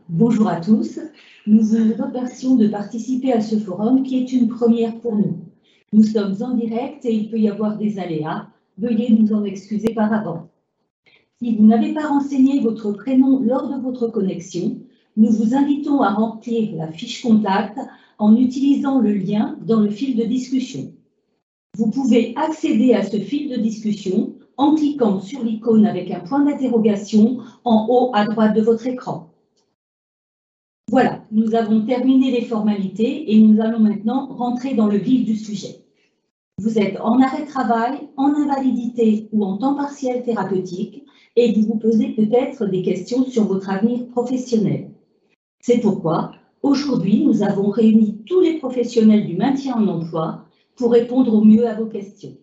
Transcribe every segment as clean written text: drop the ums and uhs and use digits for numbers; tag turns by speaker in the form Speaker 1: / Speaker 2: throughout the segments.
Speaker 1: Bonjour à tous. Nous vous remercions de participer à ce forum qui est une première pour nous. Nous sommes en direct et il peut y avoir des aléas. Veuillez nous en excuser par avance. Si vous n'avez pas renseigné votre prénom lors de votre connexion, nous vous invitons à remplir la fiche contact en utilisant le lien dans le fil de discussion. Vous pouvez accéder à ce fil de discussion en cliquant sur l'icône avec un point d'interrogation en haut à droite de votre écran. Voilà, nous avons terminé les formalités et nous allons maintenant rentrer dans le vif du sujet. Vous êtes en arrêt de travail, en invalidité ou en temps partiel thérapeutique et vous vous posez peut-être des questions sur votre avenir professionnel. C'est pourquoi, aujourd'hui, nous avons réuni tous les professionnels du maintien en emploi pour répondre au mieux à vos questions.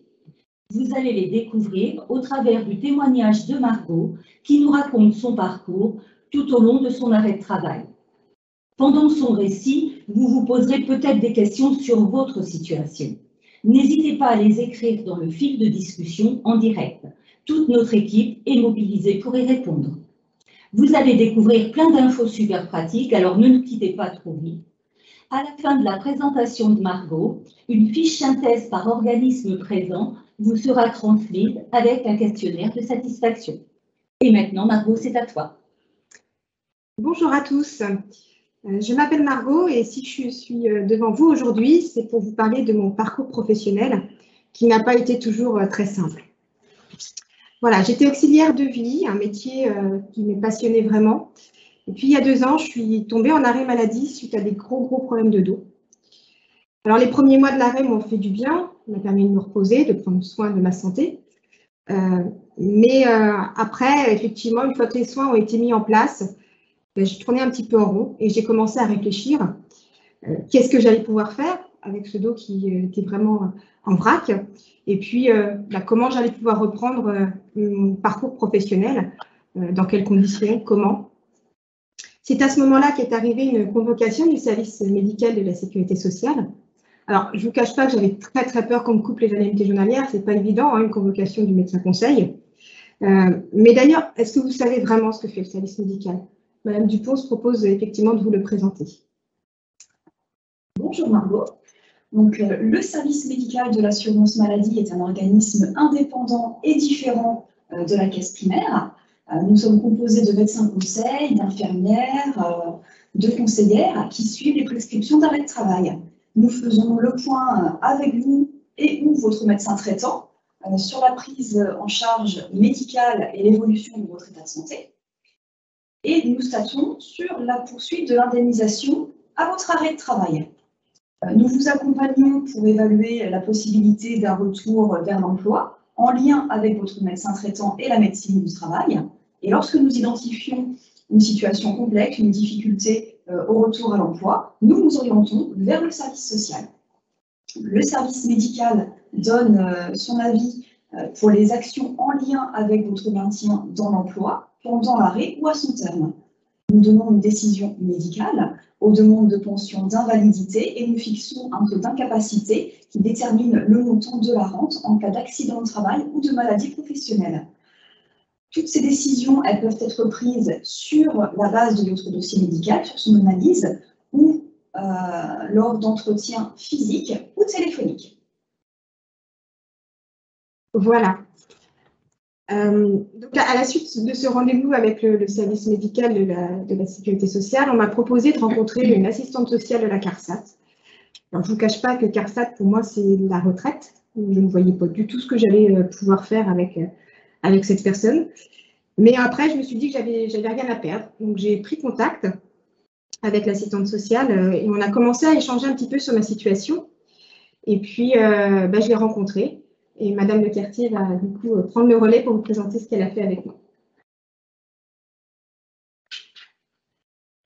Speaker 1: Vous allez les découvrir au travers du témoignage de Margot qui nous raconte son parcours tout au long de son arrêt de travail. Pendant son récit, vous vous poserez peut-être des questions sur votre situation. N'hésitez pas à les écrire dans le fil de discussion en direct. Toute notre équipe est mobilisée pour y répondre. Vous allez découvrir plein d'infos super pratiques, alors ne nous quittez pas trop vite. À la fin de la présentation de Margot, une fiche synthèse par organisme présent vous sera transmise avec un questionnaire de satisfaction. Et maintenant, Margot, c'est à toi.
Speaker 2: Bonjour à tous. Je m'appelle Margot et si je suis devant vous aujourd'hui, c'est pour vous parler de mon parcours professionnel qui n'a pas été toujours très simple. Voilà, j'étais auxiliaire de vie, un métier qui me passionnait vraiment. Et puis, il y a 2 ans, je suis tombée en arrêt maladie suite à des gros problèmes de dos. Alors, les premiers mois de l'arrêt m'ont fait du bien, m'a permis de me reposer, de prendre soin de ma santé. Mais après, effectivement, une fois que les soins ont été mis en place, je tournais un petit peu en rond et j'ai commencé à réfléchir qu'est-ce que j'allais pouvoir faire avec ce dos qui était vraiment en vrac et puis comment j'allais pouvoir reprendre mon parcours professionnel, dans quelles conditions, comment. C'est à ce moment-là qu'est arrivée une convocation du service médical de la sécurité sociale. Alors, je ne vous cache pas que j'avais très peur qu'on me coupe les indemnités journalières, c'est pas évident, hein, une convocation du médecin conseil. Mais d'ailleurs, est-ce que vous savez vraiment ce que fait le service médical ? Madame Dupont se propose effectivement de vous le présenter.
Speaker 3: Bonjour Margot. Donc, le service médical de l'assurance maladie est un organisme indépendant et différent de la caisse primaire. Nous sommes composés de médecins conseils, d'infirmières, de conseillères qui suivent les prescriptions d'arrêt de travail. Nous faisons le point avec vous et ou votre médecin traitant sur la prise en charge médicale et l'évolution de votre état de santé. Et nous statons sur la poursuite de l'indemnisation à votre arrêt de travail. Nous vous accompagnons pour évaluer la possibilité d'un retour vers l'emploi en lien avec votre médecin traitant et la médecine du travail. Et lorsque nous identifions une situation complexe, une difficulté au retour à l'emploi, nous vous orientons vers le service social. Le service médical donne son avis pour les actions en lien avec votre maintien dans l'emploi, pendant l'arrêt ou à son terme. Nous donnons une décision médicale aux demandes de pension d'invalidité et nous fixons un taux d'incapacité qui détermine le montant de la rente en cas d'accident de travail ou de maladie professionnelle. Toutes ces décisions, elles peuvent être prises sur la base de votre dossier médical, sur son analyse ou lors d'entretiens physiques ou téléphoniques.
Speaker 2: Voilà. Donc, à la suite de ce rendez-vous avec le service médical de la sécurité sociale, on m'a proposé de rencontrer une assistante sociale de la CARSAT. Alors, je ne vous cache pas que CARSAT, pour moi, c'est la retraite. Je ne voyais pas du tout ce que j'allais pouvoir faire avec cette personne. Mais après, je me suis dit que j'avais rien à perdre. Donc, j'ai pris contact avec l'assistante sociale et on a commencé à échanger un petit peu sur ma situation. Et puis, je l'ai rencontrée. Et Madame Lecartier va du coup prendre le relais pour vous présenter ce qu'elle a fait avec moi.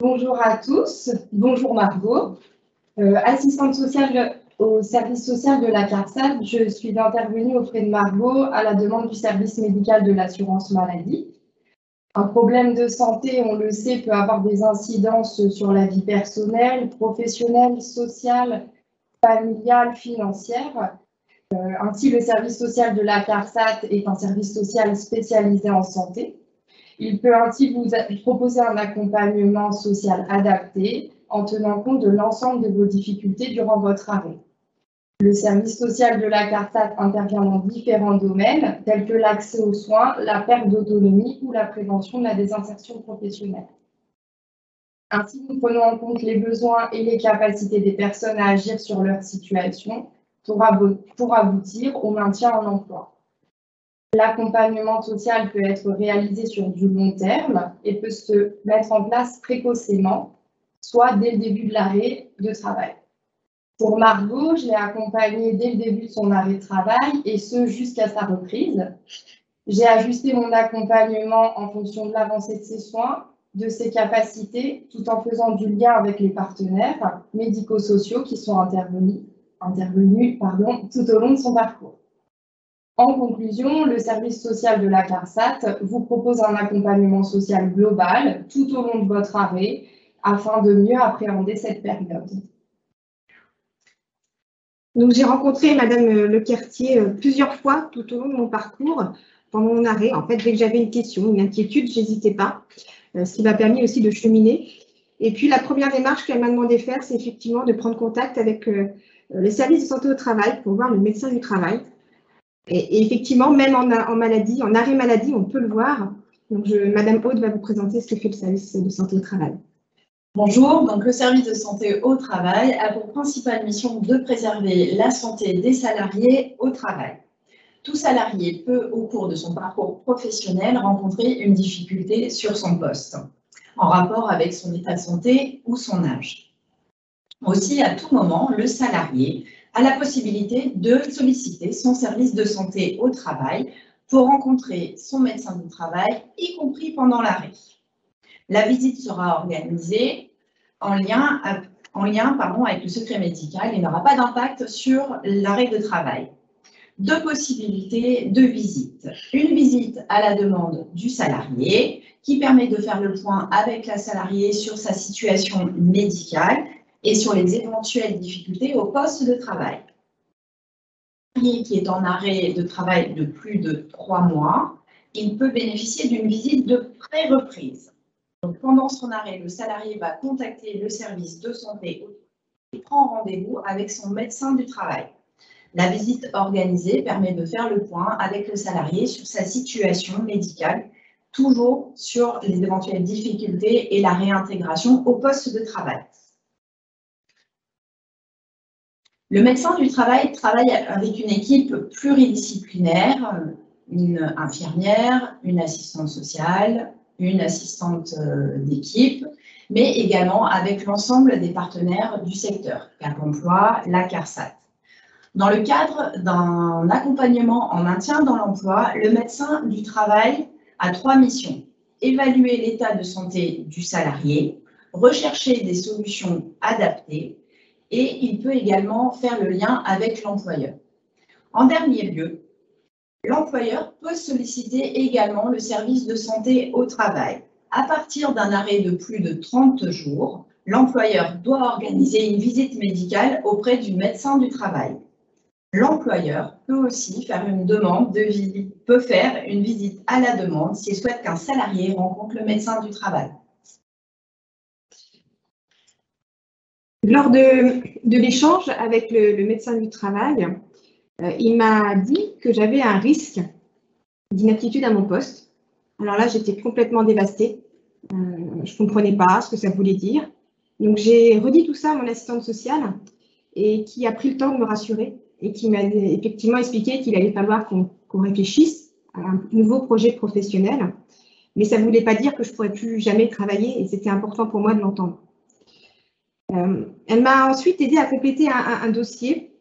Speaker 4: Bonjour à tous, bonjour Margot. Assistante sociale au service social de la CARSAT, je suis intervenue auprès de Margot à la demande du service médical de l'assurance maladie. Un problème de santé, on le sait, peut avoir des incidences sur la vie personnelle, professionnelle, sociale, familiale, financière. Ainsi, le service social de la CARSAT est un service social spécialisé en santé. Il peut ainsi vous proposer un accompagnement social adapté en tenant compte de l'ensemble de vos difficultés durant votre arrêt. Le service social de la CARSAT intervient dans différents domaines, tels que l'accès aux soins, la perte d'autonomie ou la prévention de la désinsertion professionnelle. Ainsi, nous prenons en compte les besoins et les capacités des personnes à agir sur leur situation pour aboutir au maintien en emploi. L'accompagnement social peut être réalisé sur du long terme et peut se mettre en place précocement, soit dès le début de l'arrêt de travail. Pour Margot, je l'ai accompagnée dès le début de son arrêt de travail et ce jusqu'à sa reprise. J'ai ajusté mon accompagnement en fonction de l'avancée de ses soins, de ses capacités, tout en faisant du lien avec les partenaires médico-sociaux qui sont intervenus tout au long de son parcours. En conclusion, le service social de la CARSAT vous propose un accompagnement social global tout au long de votre arrêt afin de mieux appréhender cette période.
Speaker 2: Donc, j'ai rencontré Madame Lequertier plusieurs fois tout au long de mon parcours, pendant mon arrêt. En fait, dès que j'avais une question, une inquiétude, je n'hésitais pas, ce qui m'a permis aussi de cheminer. Et puis, la première démarche qu'elle m'a demandé de faire, c'est effectivement de prendre contact avec le service de santé au travail pour voir le médecin du travail. Et effectivement, même en maladie, en arrêt maladie, on peut le voir. Donc, Madame Aude va vous présenter ce que fait le service de santé au travail.
Speaker 5: Bonjour, donc le service de santé au travail a pour principale mission de préserver la santé des salariés au travail. Tout salarié peut, au cours de son parcours professionnel, rencontrer une difficulté sur son poste, en rapport avec son état de santé ou son âge. Aussi, à tout moment, le salarié a la possibilité de solliciter son service de santé au travail pour rencontrer son médecin du travail, y compris pendant l'arrêt. La visite sera organisée en lien avec le secret médical et n'aura pas d'impact sur l'arrêt de travail. Deux possibilités de visite. Une visite à la demande du salarié qui permet de faire le point avec la salariée sur sa situation médicale et sur les éventuelles difficultés au poste de travail. Le salarié qui est en arrêt de travail de plus de 3 mois, il peut bénéficier d'une visite de pré-reprise. Donc, pendant son arrêt, le salarié va contacter le service de santé et prend rendez-vous avec son médecin du travail. La visite organisée permet de faire le point avec le salarié sur sa situation médicale, toujours sur les éventuelles difficultés et la réintégration au poste de travail. Le médecin du travail travaille avec une équipe pluridisciplinaire, une infirmière, une assistante sociale, une assistante d'équipe, mais également avec l'ensemble des partenaires du secteur, Cap Emploi, la CARSAT. Dans le cadre d'un accompagnement en maintien dans l'emploi, le médecin du travail a 3 missions. Évaluer l'état de santé du salarié, rechercher des solutions adaptées et il peut également faire le lien avec l'employeur. En dernier lieu, l'employeur peut solliciter également le service de santé au travail. À partir d'un arrêt de plus de 30 jours, l'employeur doit organiser une visite médicale auprès du médecin du travail. L'employeur peut aussi faire une demande de visite, peut faire une visite à la demande s'il souhaite qu'un salarié rencontre le médecin du travail.
Speaker 2: Lors de l'échange avec le médecin du travail, il m'a dit que j'avais un risque d'inaptitude à mon poste. Alors là, j'étais complètement dévastée. Je ne comprenais pas ce que ça voulait dire. Donc, j'ai redit tout ça à mon assistante sociale et qui a pris le temps de me rassurer et qui m'a effectivement expliqué qu'il allait falloir qu'on réfléchisse à un nouveau projet professionnel. Mais ça ne voulait pas dire que je ne pourrais plus jamais travailler et c'était important pour moi de l'entendre. Elle m'a ensuite aidé à compléter un dossier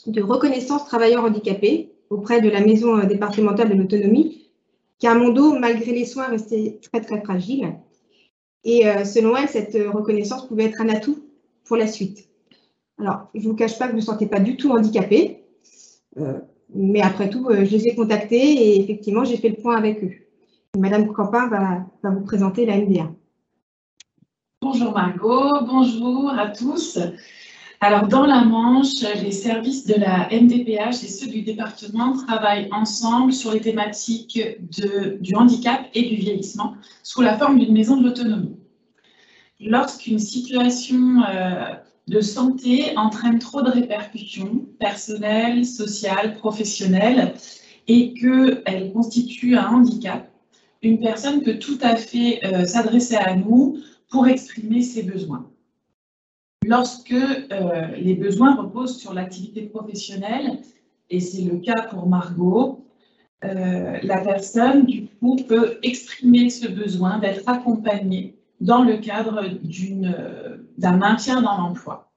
Speaker 2: de reconnaissance travailleurs handicapés auprès de la maison départementale de l'autonomie, car mon dos, malgré les soins, restait très très fragile. Et selon elle, cette reconnaissance pouvait être un atout pour la suite. Alors, je ne vous cache pas que je ne me sentais pas du tout handicapée, mais après tout, je les ai contactés et effectivement, j'ai fait le point avec eux. Et Madame Campin va vous présenter la MDA.
Speaker 6: Bonjour Margot, bonjour à tous. Alors, dans la Manche, les services de la MDPH et ceux du département travaillent ensemble sur les thématiques du handicap et du vieillissement sous la forme d'une maison de l'autonomie. Lorsqu'une situation de santé entraîne trop de répercussions personnelles, sociales, professionnelles et qu'elle constitue un handicap, une personne peut tout à fait s'adresser à nous pour exprimer ses besoins. Lorsque les besoins reposent sur l'activité professionnelle, et c'est le cas pour Margot, la personne, du coup, peut exprimer ce besoin d'être accompagnée dans le cadre d'un maintien dans l'emploi.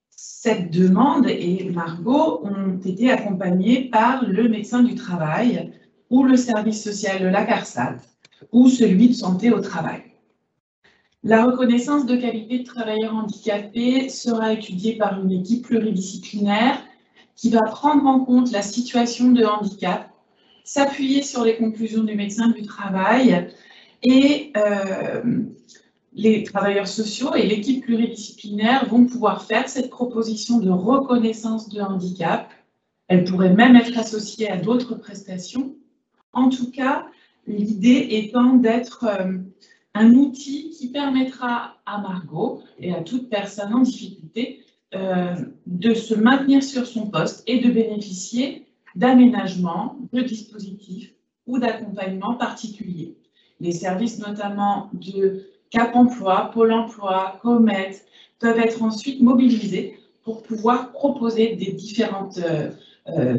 Speaker 6: Cette demande et Margot ont été accompagnées par le médecin du travail ou le service social de la CARSAT ou celui de santé au travail. La reconnaissance de qualité de travailleur handicapé sera étudiée par une équipe pluridisciplinaire qui va prendre en compte la situation de handicap, s'appuyer sur les conclusions du médecin du travail et les travailleurs sociaux et l'équipe pluridisciplinaire vont pouvoir faire cette proposition de reconnaissance de handicap. Elle pourrait même être associée à d'autres prestations. En tout cas, l'idée étant d'être un outil qui permettra à Margot et à toute personne en difficulté de se maintenir sur son poste et de bénéficier d'aménagements, de dispositifs ou d'accompagnement particuliers. Les services notamment de Cap Emploi, Pôle Emploi, Comet peuvent être ensuite mobilisés pour pouvoir proposer des différentes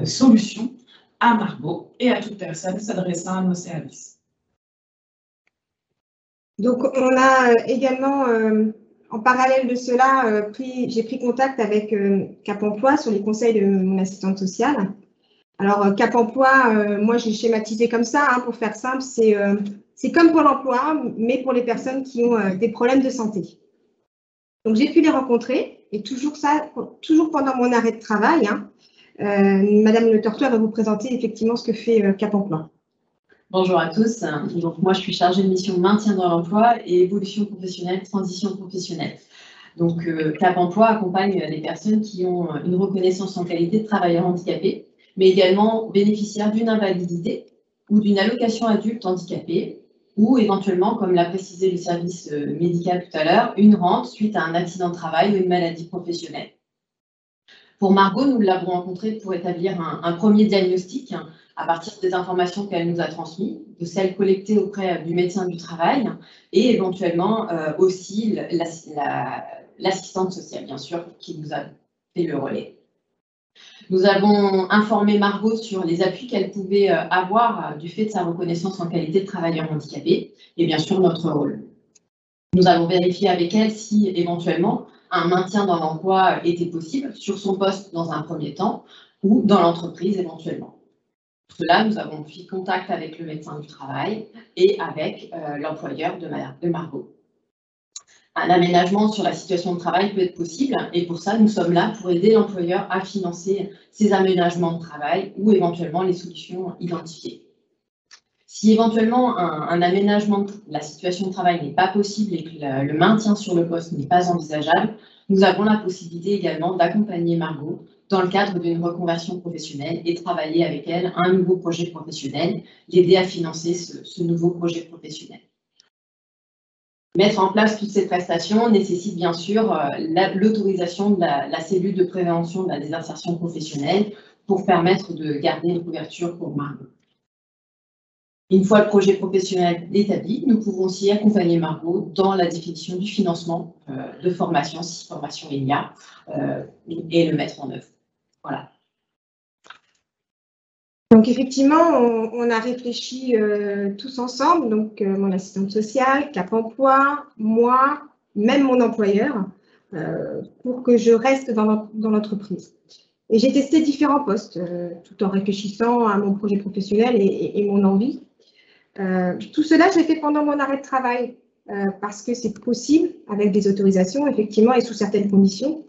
Speaker 6: solutions à Margot et à toute personne s'adressant à nos services.
Speaker 2: Donc, on a également, en parallèle de cela, j'ai pris contact avec Cap Emploi sur les conseils de mon assistante sociale. Alors, Cap Emploi, moi, je l'ai schématisé comme ça, hein, pour faire simple, c'est comme Pôle Emploi, mais pour les personnes qui ont des problèmes de santé. Donc, j'ai pu les rencontrer, et toujours pendant mon arrêt de travail, hein, Madame Le Tortois va vous présenter effectivement ce que fait Cap Emploi.
Speaker 7: Bonjour à tous. Donc, moi, je suis chargée de mission maintien dans l'emploi et évolution professionnelle, transition professionnelle. Donc, Cap Emploi accompagne les personnes qui ont une reconnaissance en qualité de travailleur handicapé, mais également bénéficiaires d'une invalidité ou d'une allocation adulte handicapé, ou éventuellement, comme l'a précisé le service médical tout à l'heure, une rente suite à un accident de travail ou une maladie professionnelle. Pour Margot, nous l'avons rencontrée pour établir un premier diagnostic à partir des informations qu'elle nous a transmises, de celles collectées auprès du médecin du travail et éventuellement aussi l'assistante sociale, bien sûr, qui nous a fait le relais. Nous avons informé Margot sur les appuis qu'elle pouvait avoir du fait de sa reconnaissance en qualité de travailleur handicapé et bien sûr notre rôle. Nous avons vérifié avec elle si éventuellement un maintien dans l'emploi était possible sur son poste dans un premier temps ou dans l'entreprise éventuellement. Pour cela, nous avons pris contact avec le médecin du travail et avec l'employeur de Margot. Un aménagement sur la situation de travail peut être possible et pour ça, nous sommes là pour aider l'employeur à financer ces aménagements de travail ou éventuellement les solutions identifiées. Si éventuellement un aménagement de la situation de travail n'est pas possible et que le maintien sur le poste n'est pas envisageable, nous avons la possibilité également d'accompagner Margot dans le cadre d'une reconversion professionnelle et travailler avec elle un nouveau projet professionnel, l'aider à financer ce nouveau projet professionnel. Mettre en place toutes ces prestations nécessite bien sûr l'autorisation de la cellule de prévention de la désinsertion professionnelle pour permettre de garder une couverture pour Margot. Une fois le projet professionnel établi, nous pouvons aussi accompagner Margot dans la définition du financement de formation, si formation il y a, et le mettre en œuvre. Voilà.
Speaker 2: Donc effectivement, on a réfléchi tous ensemble, donc mon assistante sociale, Cap Emploi, moi, même mon employeur, pour que je reste dans l'entreprise. Et j'ai testé différents postes, tout en réfléchissant à mon projet professionnel et mon envie. Tout cela, je l'ai fait pendant mon arrêt de travail, parce que c'est possible avec des autorisations, effectivement, et sous certaines conditions.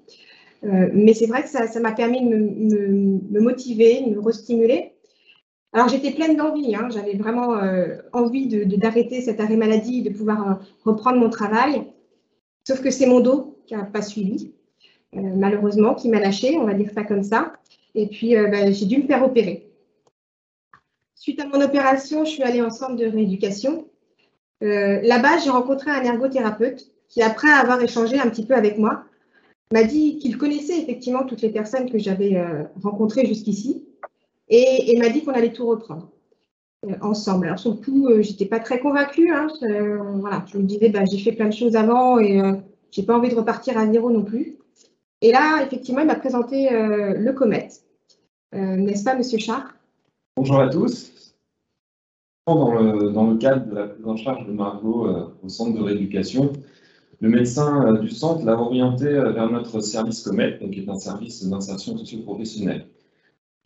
Speaker 2: Mais c'est vrai que ça m'a permis de me motiver, de me restimuler. Alors, j'étais pleine d'envie, hein, j'avais vraiment envie d'arrêter cet arrêt maladie, de pouvoir reprendre mon travail. Sauf que c'est mon dos qui n'a pas suivi. malheureusement, qui m'a lâchée, on va dire ça comme ça. Et puis, j'ai dû me faire opérer. Suite à mon opération, je suis allée en centre de rééducation. Là-bas, j'ai rencontré un ergothérapeute qui, après avoir échangé un petit peu avec moi, m'a dit qu'il connaissait effectivement toutes les personnes que j'avais rencontrées jusqu'ici et m'a dit qu'on allait tout reprendre ensemble. Alors, sur le coup, je n'étais pas très convaincue. Hein, voilà, je me disais, j'ai fait plein de choses avant et je n'ai pas envie de repartir à zéro non plus. Et là, effectivement, il m'a présenté le Comet. N'est-ce pas, Monsieur Char?
Speaker 8: Bonjour à tous. Dans le cadre de la prise en charge de Margot au centre de rééducation, le médecin du centre l'a orienté vers notre service Comet, qui est un service d'insertion socio-professionnelle.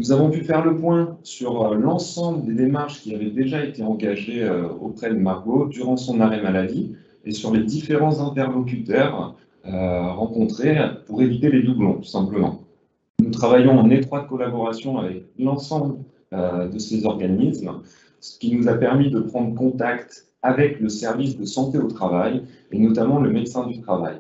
Speaker 8: Nous avons pu faire le point sur l'ensemble des démarches qui avaient déjà été engagées auprès de Margot durant son arrêt maladie et sur les différents interlocuteurs rencontrés pour éviter les doublons, tout simplement. Nous travaillons en étroite collaboration avec l'ensemble de ces organismes, ce qui nous a permis de prendre contact avec le service de santé au travail et notamment le médecin du travail.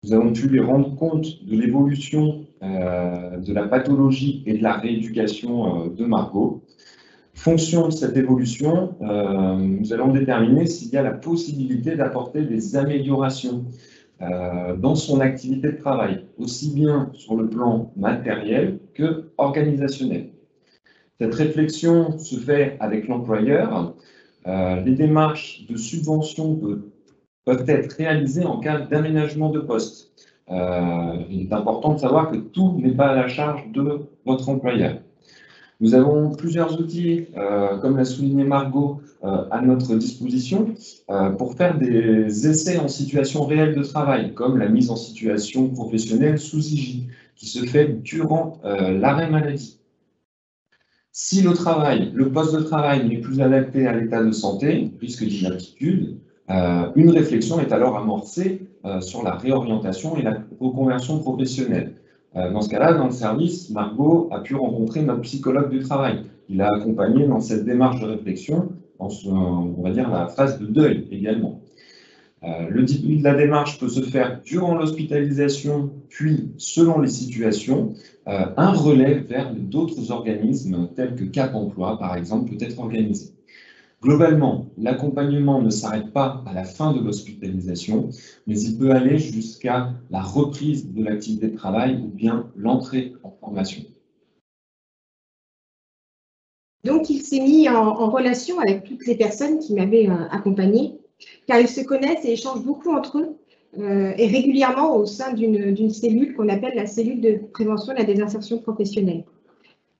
Speaker 8: Nous avons pu les rendre compte de l'évolution de la pathologie et de la rééducation de Margot. Fonction de cette évolution, nous allons déterminer s'il y a la possibilité d'apporter des améliorations dans son activité de travail, aussi bien sur le plan matériel que organisationnel. Cette réflexion se fait avec l'employeur. Les démarches de subvention peuvent être réalisées en cas d'aménagement de poste. Il est important de savoir que tout n'est pas à la charge de votre employeur. Nous avons plusieurs outils, comme l'a souligné Margot, à notre disposition pour faire des essais en situation réelle de travail, comme la mise en situation professionnelle sous IJ, qui se fait durant l'arrêt maladie. Si le poste de travail n'est plus adapté à l'état de santé, risque d'inaptitude, une réflexion est alors amorcée sur la réorientation et la reconversion professionnelle. Dans ce cas-là, dans le service, Margot a pu rencontrer notre psychologue du travail. Il l'a accompagné dans cette démarche de réflexion, on va dire la phase de deuil également. Le début de la démarche peut se faire durant l'hospitalisation, puis, selon les situations, un relais vers d'autres organismes tels que Cap Emploi, par exemple, peut être organisé. Globalement, l'accompagnement ne s'arrête pas à la fin de l'hospitalisation, mais il peut aller jusqu'à la reprise de l'activité de travail ou bien l'entrée en formation.
Speaker 2: Donc, il s'est mis en relation avec toutes les personnes qui m'avaient accompagné, car ils se connaissent et échangent beaucoup entre eux, et régulièrement au sein d'une cellule qu'on appelle la cellule de prévention de la désinsertion professionnelle.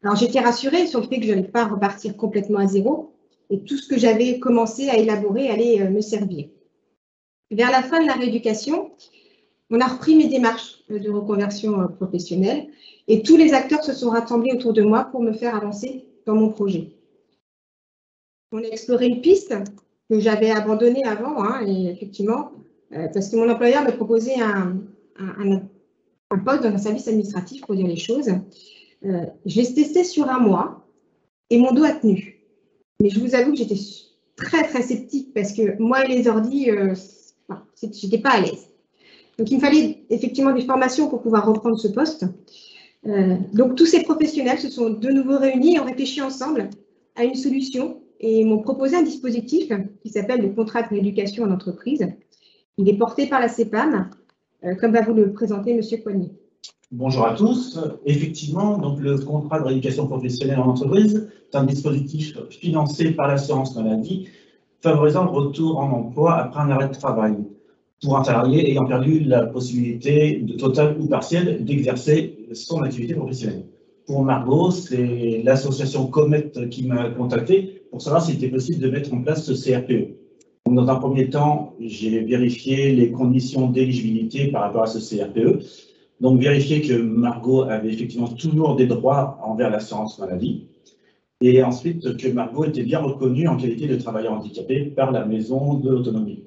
Speaker 2: Alors, j'étais rassurée sur le fait que je n'allais pas repartir complètement à zéro, et tout ce que j'avais commencé à élaborer allait me servir. Vers la fin de la rééducation, on a repris mes démarches de reconversion professionnelle, et tous les acteurs se sont rassemblés autour de moi pour me faire avancer dans mon projet. On a exploré une piste que j'avais abandonnée avant, et effectivement, parce que mon employeur me proposait un poste dans un service administratif, pour dire les choses. Je l'ai testé sur un mois et mon dos a tenu. Mais je vous avoue que j'étais très, très sceptique parce que moi et les ordis, je n'étais pas à l'aise. Donc, il me fallait effectivement des formations pour pouvoir reprendre ce poste. Donc, tous ces professionnels se sont de nouveau réunis et ont réfléchi ensemble à une solution et m'ont proposé un dispositif qui s'appelle le contrat de rééducation en entreprise. Il est porté par la CEPAM, comme va vous le présenter M. Coigny.
Speaker 9: Bonjour à tous. Effectivement, donc le contrat de rééducation professionnelle en entreprise est un dispositif financé par l'assurance maladie favorisant le retour en emploi après un arrêt de travail pour un salarié ayant perdu la possibilité totale ou partielle d'exercer son activité professionnelle. Pour Margot, c'est l'association Comet qui m'a contacté pour savoir s'il était possible de mettre en place ce CRPE. Donc, dans un premier temps, j'ai vérifié les conditions d'éligibilité par rapport à ce CRPE. Donc, vérifier que Margot avait effectivement toujours des droits envers l'assurance maladie. Et ensuite, que Margot était bien reconnue en qualité de travailleur handicapé par la Maison de l'Autonomie.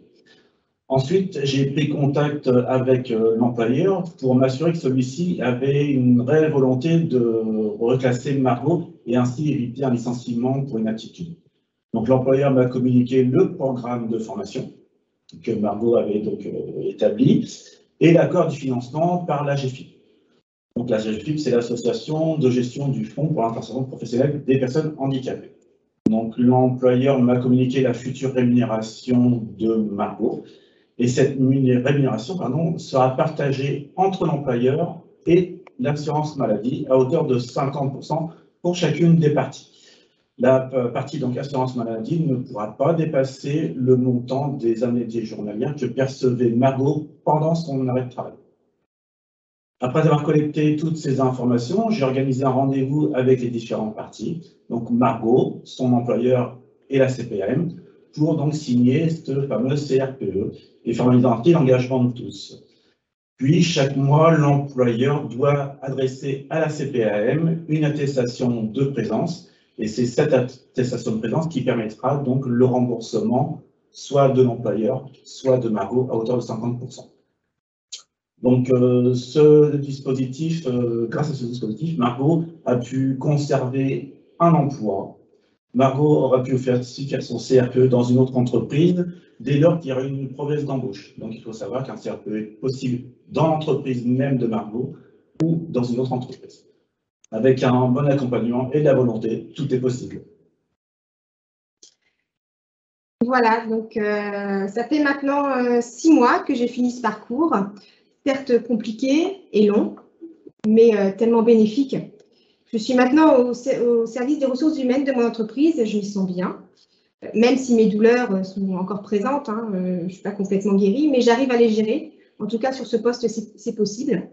Speaker 9: Ensuite, j'ai pris contact avec l'employeur pour m'assurer que celui-ci avait une réelle volonté de reclasser Margot et ainsi éviter un licenciement pour inaptitude. Donc, l'employeur m'a communiqué le programme de formation que Margot avait donc établi et l'accord du financement par la GFI. Donc la GFIP, c'est l'association de gestion du fonds pour l'insertion professionnelle des personnes handicapées. Donc l'employeur m'a communiqué la future rémunération de Margot. Et cette rémunération sera partagée entre l'employeur et l'assurance maladie à hauteur de 50% pour chacune des parties. La partie donc assurance maladie ne pourra pas dépasser le montant des indemnités journalières que percevait Margot pendant son arrêt de travail. Après avoir collecté toutes ces informations, j'ai organisé un rendez-vous avec les différentes parties, donc Margot, son employeur et la CPAM, pour donc signer ce fameux CRPE et formaliser l'engagement de tous. Puis, chaque mois, l'employeur doit adresser à la CPAM une attestation de présence, et c'est cette attestation de présence qui permettra donc le remboursement soit de l'employeur, soit de Margot à hauteur de 50%. Donc, grâce à ce dispositif, Margot a pu conserver un emploi. Margot aura pu faire son CRPE dans une autre entreprise dès lors qu'il y aura une promesse d'embauche. Donc, il faut savoir qu'un CRPE est possible dans l'entreprise même de Margot ou dans une autre entreprise. Avec un bon accompagnement et de la volonté, tout est possible.
Speaker 2: Voilà, donc ça fait maintenant 6 mois que j'ai fini ce parcours, certes compliqué et long, mais tellement bénéfique. Je suis maintenant au service des ressources humaines de mon entreprise et je m'y sens bien, même si mes douleurs sont encore présentes, hein, je ne suis pas complètement guérie, mais j'arrive à les gérer. En tout cas, sur ce poste, c'est possible.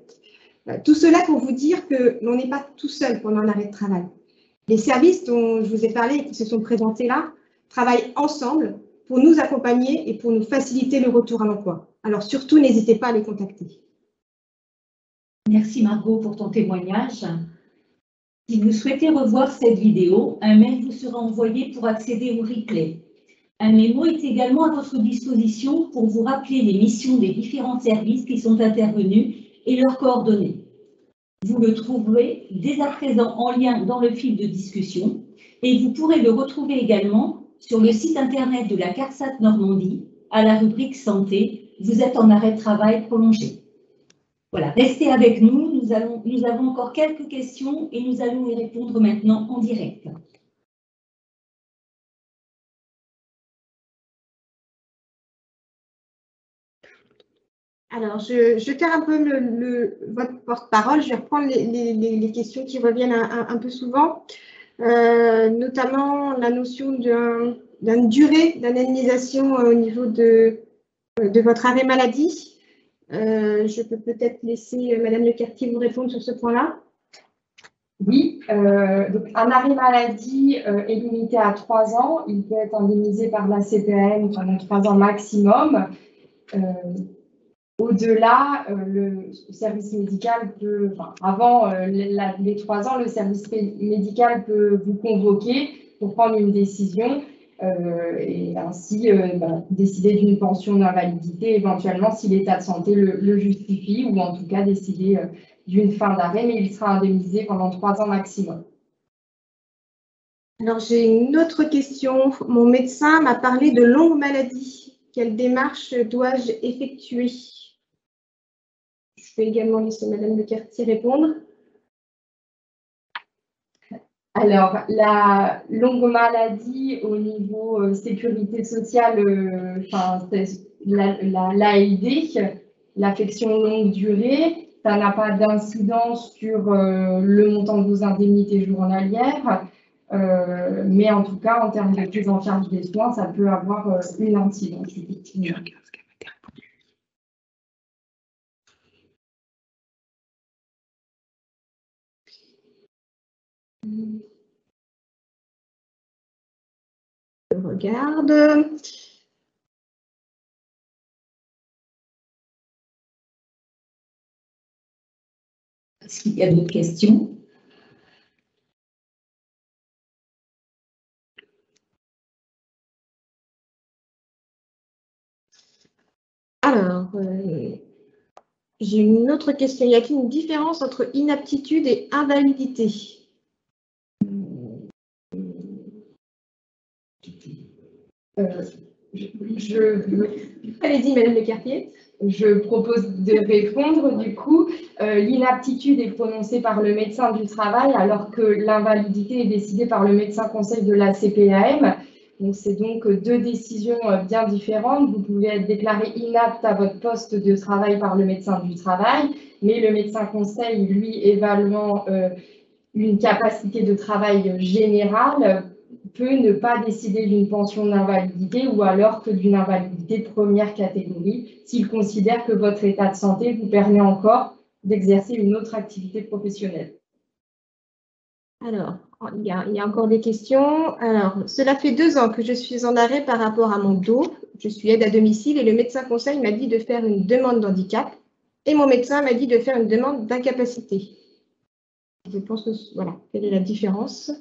Speaker 2: Tout cela pour vous dire que l'on n'est pas tout seul pendant l'arrêt de travail. Les services dont je vous ai parlé et qui se sont présentés là travaillent ensemble pour nous accompagner et pour nous faciliter le retour à l'emploi. Alors surtout, n'hésitez pas à les contacter.
Speaker 1: Merci Margot pour ton témoignage. Si vous souhaitez revoir cette vidéo, un mail vous sera envoyé pour accéder au replay. Un mémo est également à votre disposition pour vous rappeler les missions des différents services qui sont intervenus et leurs coordonnées. Vous le trouverez dès à présent en lien dans le fil de discussion et vous pourrez le retrouver également sur le site internet de la CARSAT Normandie à la rubrique santé. Vous êtes en arrêt de travail prolongé. Voilà, restez avec nous, nous avons encore quelques questions et nous allons y répondre maintenant en direct.
Speaker 2: Alors, je perds un peu votre porte-parole, je vais reprendre les questions qui reviennent un peu souvent, notamment la notion d'une durée d'indemnisation au niveau de votre arrêt maladie. Je peux peut-être laisser Madame Lecartier vous répondre sur ce point-là.
Speaker 4: Oui, donc un arrêt maladie est limité à 3 ans. Il peut être indemnisé par la CPAM pendant 3 ans maximum. Au-delà, le service médical peut, avant les 3 ans, le service médical peut vous convoquer pour prendre une décision et ainsi décider d'une pension d'invalidité éventuellement si l'état de santé le justifie ou en tout cas décider d'une fin d'arrêt, mais il sera indemnisé pendant 3 ans maximum.
Speaker 2: Alors, j'ai une autre question. Mon médecin m'a parlé de longue maladie. Quelle démarche dois-je effectuer? Je peux également laisser Madame Lecartier répondre.
Speaker 4: Alors, la longue maladie au niveau sécurité sociale, l'ALD, l'affection longue durée, ça n'a pas d'incidence sur le montant de vos indemnités journalières, mais en tout cas, en termes de prise en charge des soins, ça peut avoir une incidence.
Speaker 2: Je regarde.
Speaker 1: Est-ce qu'il y a d'autres questions?
Speaker 2: Alors, j'ai une autre question. Y a-t-il une différence entre inaptitude et invalidité? Allez-y, Madame Lecartier.
Speaker 4: Je propose de répondre. Du coup, l'inaptitude est prononcée par le médecin du travail alors que l'invalidité est décidée par le médecin conseil de la CPAM. Donc, c'est donc deux décisions bien différentes. Vous pouvez être déclaré inapte à votre poste de travail par le médecin du travail, mais le médecin conseil, lui, évaluant une capacité de travail générale, peut ne pas décider d'une pension d'invalidité ou alors que d'une invalidité de première catégorie s'il considère que votre état de santé vous permet encore d'exercer une autre activité professionnelle.
Speaker 2: Alors, il y a encore des questions. Alors, cela fait 2 ans que je suis en arrêt par rapport à mon dos. Je suis aide à domicile et le médecin conseil m'a dit de faire une demande d'handicap et mon médecin m'a dit de faire une demande d'incapacité. Je pense que, voilà, quelle est la différence?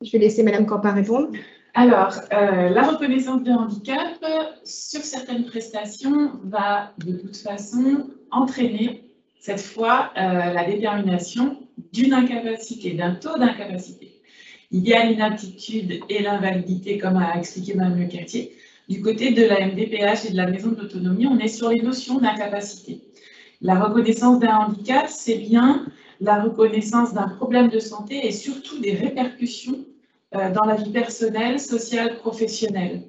Speaker 2: Je vais laisser Madame Campa répondre.
Speaker 6: Alors, la reconnaissance de handicap sur certaines prestations va de toute façon entraîner cette fois la détermination d'une incapacité, d'un taux d'incapacité. Il y a l'inaptitude et l'invalidité, comme a expliqué Mme Lecatier. Du côté de la MDPH et de la Maison de l'Autonomie, on est sur les notions d'incapacité. La reconnaissance d'un handicap, c'est bien la reconnaissance d'un problème de santé et surtout des répercussions dans la vie personnelle, sociale, professionnelle.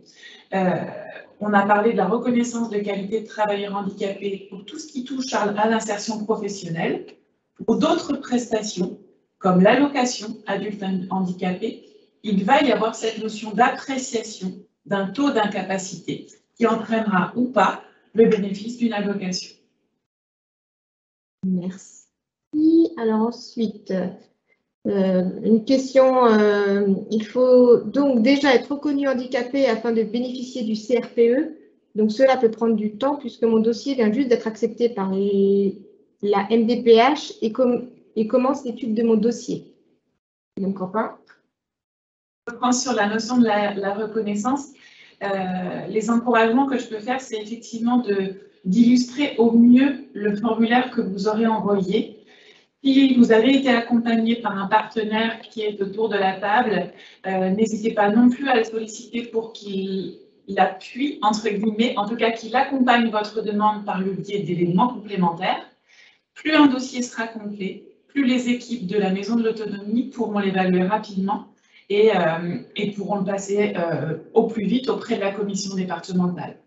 Speaker 6: On a parlé de la reconnaissance de qualité de travailleur handicapé pour tout ce qui touche à l'insertion professionnelle. Pour d'autres prestations, comme l'allocation adulte handicapé, il va y avoir cette notion d'appréciation d'un taux d'incapacité qui entraînera ou pas le bénéfice d'une allocation.
Speaker 2: Merci. Alors ensuite, une question, il faut donc déjà être reconnu handicapé afin de bénéficier du CRPE. Donc cela peut prendre du temps puisque mon dossier vient juste d'être accepté par la MDPH et commence l'étude de mon dossier. Madame Campa.
Speaker 6: Je prends sur la notion de la reconnaissance. Les encouragements que je peux faire, c'est effectivement d'illustrer au mieux le formulaire que vous aurez envoyé. Si vous avez été accompagné par un partenaire qui est autour de la table, n'hésitez pas non plus à le solliciter pour qu'il appuie, entre guillemets, en tout cas qu'il accompagne votre demande par le biais d'éléments complémentaires. Plus un dossier sera complet, plus les équipes de la Maison de l'Autonomie pourront l'évaluer rapidement et pourront le passer au plus vite auprès de la commission départementale.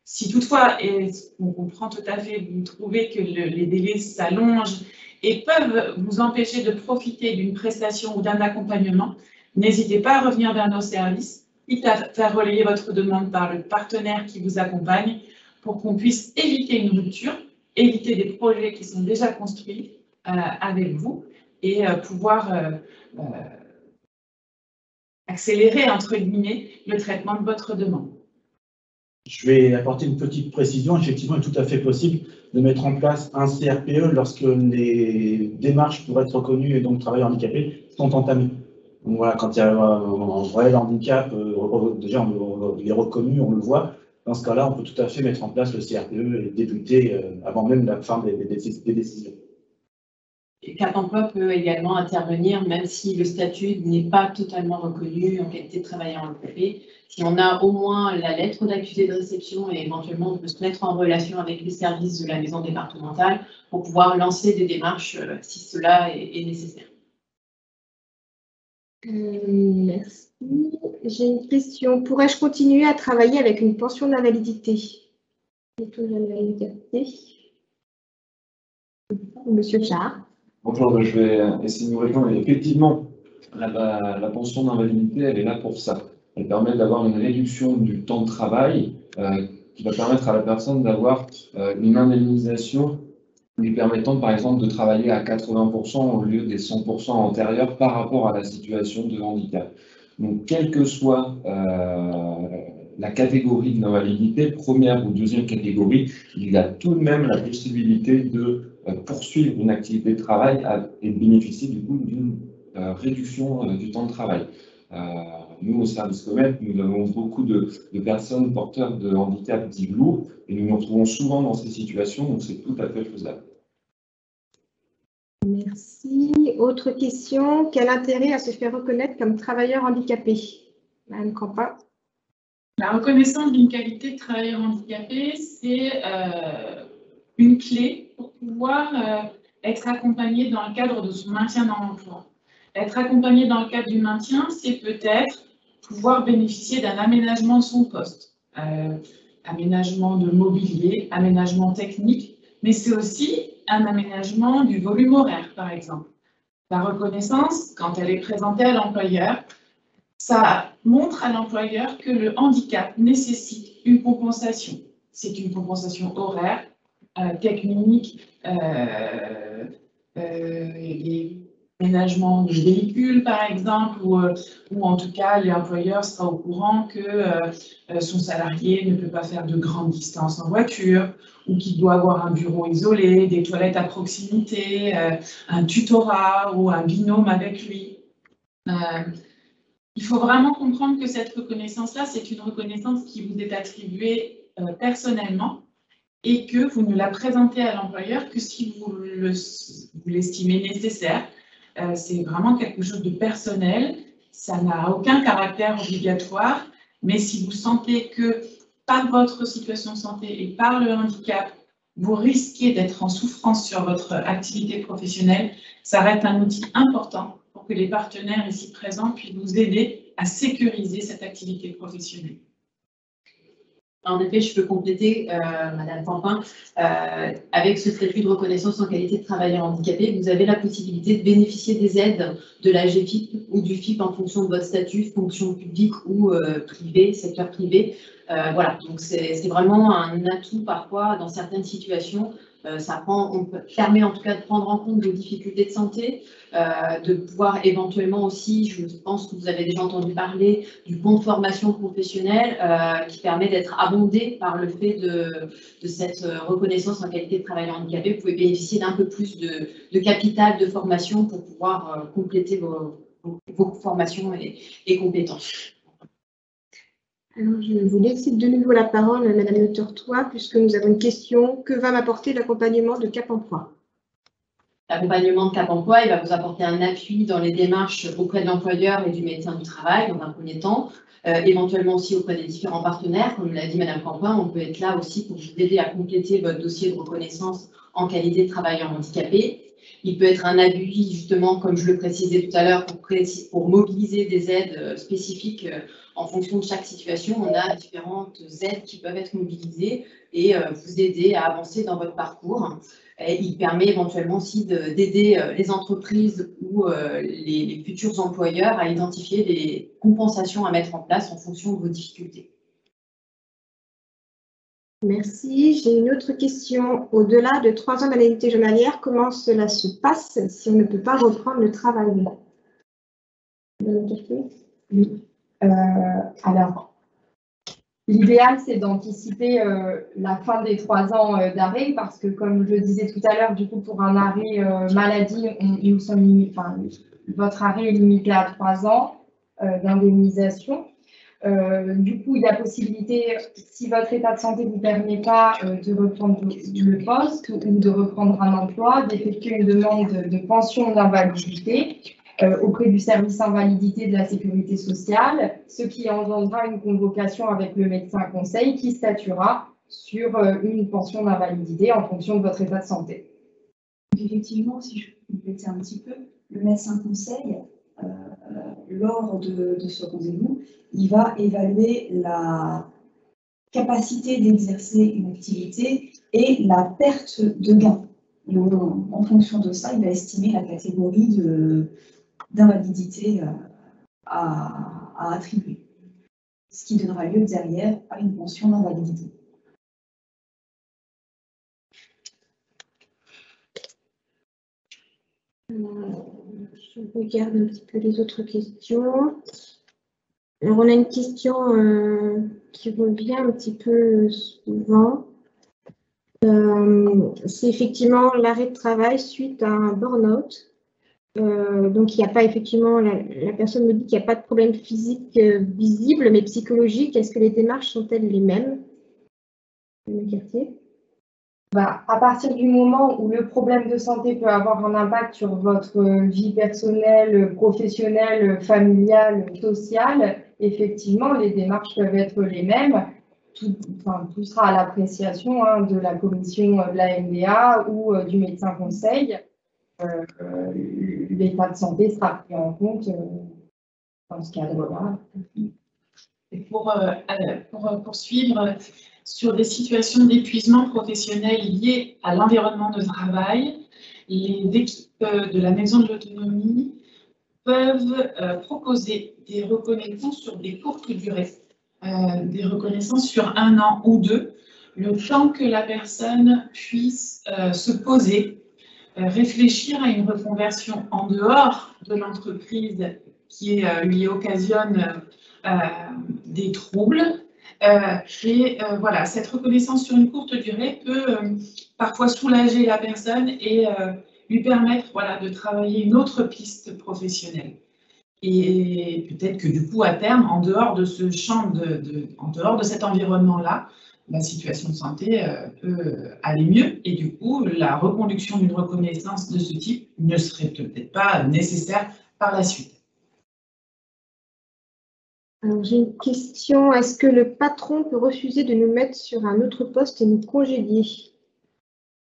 Speaker 6: Si toutefois, et on comprend tout à fait, vous trouvez que les délais s'allongent et peuvent vous empêcher de profiter d'une prestation ou d'un accompagnement, n'hésitez pas à revenir vers nos services, quitte à faire relayer votre demande par le partenaire qui vous accompagne pour qu'on puisse éviter une rupture, éviter des projets qui sont déjà construits avec vous et pouvoir accélérer, entre guillemets, le traitement de votre demande.
Speaker 9: Je vais apporter une petite précision. Effectivement, il est tout à fait possible de mettre en place un CRPE lorsque les démarches pour être reconnu et donc travailleur handicapé sont entamées. Donc voilà, quand il y a un réel handicap, déjà il est reconnu, on le voit. Dans ce cas-là, on peut tout à fait mettre en place le CRPE et débuter avant même la fin des décisions.
Speaker 7: Et Cap Emploi peut également intervenir, même si le statut n'est pas totalement reconnu en qualité de travailleur handicapé. Si on a au moins la lettre d'accusé de réception et éventuellement on peut se mettre en relation avec les services de la maison départementale pour pouvoir lancer des démarches si cela est nécessaire.
Speaker 2: Merci. J'ai une question. Pourrais-je continuer à travailler avec une pension d'invalidité? Monsieur Char.
Speaker 8: Bonjour, je vais essayer de vous répondre. Effectivement, la pension d'invalidité, elle est là pour ça. Elle permet d'avoir une réduction du temps de travail qui va permettre à la personne d'avoir une indemnisation lui permettant par exemple de travailler à 80% au lieu des 100% antérieurs par rapport à la situation de handicap. Donc, quelle que soit la catégorie de l'invalidité, première ou deuxième catégorie, il a tout de même la possibilité de poursuivre une activité de travail et de bénéficier du coup d'une réduction du temps de travail. Nous, au service Comet, nous avons beaucoup de personnes porteurs de handicap dits lourds et nous nous retrouvons souvent dans ces situations, donc c'est tout à fait faisable.
Speaker 2: Merci. Autre question. Quel intérêt à se faire reconnaître comme travailleur handicapé? Madame Campa.
Speaker 6: La reconnaissance d'une qualité de travailleur handicapé, c'est une clé pour pouvoir être accompagné dans le cadre de son maintien dans l'emploi. Être accompagné dans le cadre du maintien, c'est peut-être pouvoir bénéficier d'un aménagement de son poste, aménagement de mobilier, aménagement technique, mais c'est aussi un aménagement du volume horaire, par exemple. La reconnaissance, quand elle est présentée à l'employeur, ça montre à l'employeur que le handicap nécessite une compensation. C'est une compensation horaire, technique, aménagement de véhicules, par exemple, ou en tout cas, l'employeur sera au courant que son salarié ne peut pas faire de grandes distances en voiture, ou qu'il doit avoir un bureau isolé, des toilettes à proximité, un tutorat ou un binôme avec lui. Il faut vraiment comprendre que cette reconnaissance-là, c'est une reconnaissance qui vous est attribuée personnellement et que vous ne la présentez à l'employeur que si vous l'estimez nécessaire. C'est vraiment quelque chose de personnel, ça n'a aucun caractère obligatoire, mais si vous sentez que par votre situation de santé et par le handicap, vous risquez d'être en souffrance sur votre activité professionnelle, ça reste un outil important pour que les partenaires ici présents puissent vous aider à sécuriser cette activité professionnelle.
Speaker 7: En effet, je peux compléter, Madame Pampin, avec ce statut de reconnaissance en qualité de travailleur handicapé, vous avez la possibilité de bénéficier des aides de la GFIP ou du FIP en fonction de votre statut, fonction publique ou privé, secteur privé. Voilà, donc c'est vraiment un atout parfois dans certaines situations. Ça permet en tout cas de prendre en compte des difficultés de santé, de pouvoir éventuellement aussi, je pense que vous avez déjà entendu parler du compte de formation professionnelle qui permet d'être abondé par le fait de cette reconnaissance en qualité de travailleur handicapé. Vous pouvez bénéficier d'un peu plus de capital de formation pour pouvoir compléter vos formations et compétences.
Speaker 2: Alors, je vous laisse de nouveau la parole, Madame Le Tortois, puisque nous avons une question. Que va m'apporter l'accompagnement de Cap Emploi?
Speaker 7: L'accompagnement de Cap Emploi, il va vous apporter un appui dans les démarches auprès de l'employeur et du médecin du travail, dans un premier temps, éventuellement aussi auprès des différents partenaires. Comme l'a dit Madame Pampin, on peut être là aussi pour vous aider à compléter votre dossier de reconnaissance en qualité de travailleur handicapé. Il peut être un appui, justement, comme je le précisais tout à l'heure, pour mobiliser des aides spécifiques en fonction de chaque situation. On a différentes aides qui peuvent être mobilisées et vous aider à avancer dans votre parcours. Et il permet éventuellement aussi d'aider les entreprises ou les futurs employeurs à identifier des compensations à mettre en place en fonction de vos difficultés.
Speaker 2: Merci. J'ai une autre question. Au-delà de 3 ans d'indemnité journalière, comment cela se passe si on ne peut pas reprendre le travail?
Speaker 4: Oui. Alors, l'idéal, c'est d'anticiper la fin des 3 ans d'arrêt parce que, comme je le disais tout à l'heure, du coup, pour un arrêt maladie, votre arrêt est limité à 3 ans d'indemnisation. Du coup, il y a possibilité, si votre état de santé ne vous permet pas de reprendre le poste ou de reprendre un emploi, d'effectuer une demande de pension d'invalidité auprès du service invalidité de la sécurité sociale, ce qui engendrera une convocation avec le médecin conseil qui statuera sur une pension d'invalidité en fonction de votre état de santé.
Speaker 3: Donc effectivement, si je peux compléter un petit peu, le médecin conseil, lors de ce rendez-vous, il va évaluer la capacité d'exercer une activité et la perte de gain. Et en fonction de ça, il va estimer la catégorie d'invalidité à attribuer, ce qui donnera lieu derrière à une pension d'invalidité.
Speaker 2: Je regarde un petit peu les autres questions. Alors, on a une question qui revient un petit peu souvent. C'est effectivement l'arrêt de travail suite à un burn-out. Donc, il n'y a pas effectivement, la personne me dit qu'il n'y a pas de problème physique visible, mais psychologique. Est-ce que les démarches sont-elles les mêmes?
Speaker 4: À partir du moment où le problème de santé peut avoir un impact sur votre vie personnelle, professionnelle, familiale, sociale, effectivement, les démarches peuvent être les mêmes. tout sera à l'appréciation de la commission de la MDA ou du médecin conseil. L'état de santé sera pris en compte dans ce cadre-là.
Speaker 6: Et pour poursuivre sur des situations d'épuisement professionnel liées à l'environnement de travail, les équipes de la Maison de l'Autonomie peuvent proposer des reconnaissances sur des courtes durées, des reconnaissances sur 1 an ou 2, le temps que la personne puisse se poser, réfléchir à une reconversion en dehors de l'entreprise qui lui occasionne des troubles. Voilà, cette reconnaissance sur une courte durée peut parfois soulager la personne et lui permettre de travailler une autre piste professionnelle. Et peut-être que du coup, à terme, en dehors de ce champ, en dehors de cet environnement-là, la situation de santé peut aller mieux et du coup, la reconduction d'une reconnaissance de ce type ne serait peut-être pas nécessaire par la suite.
Speaker 2: Alors, j'ai une question. Est-ce que le patron peut refuser de nous mettre sur un autre poste et nous congédier?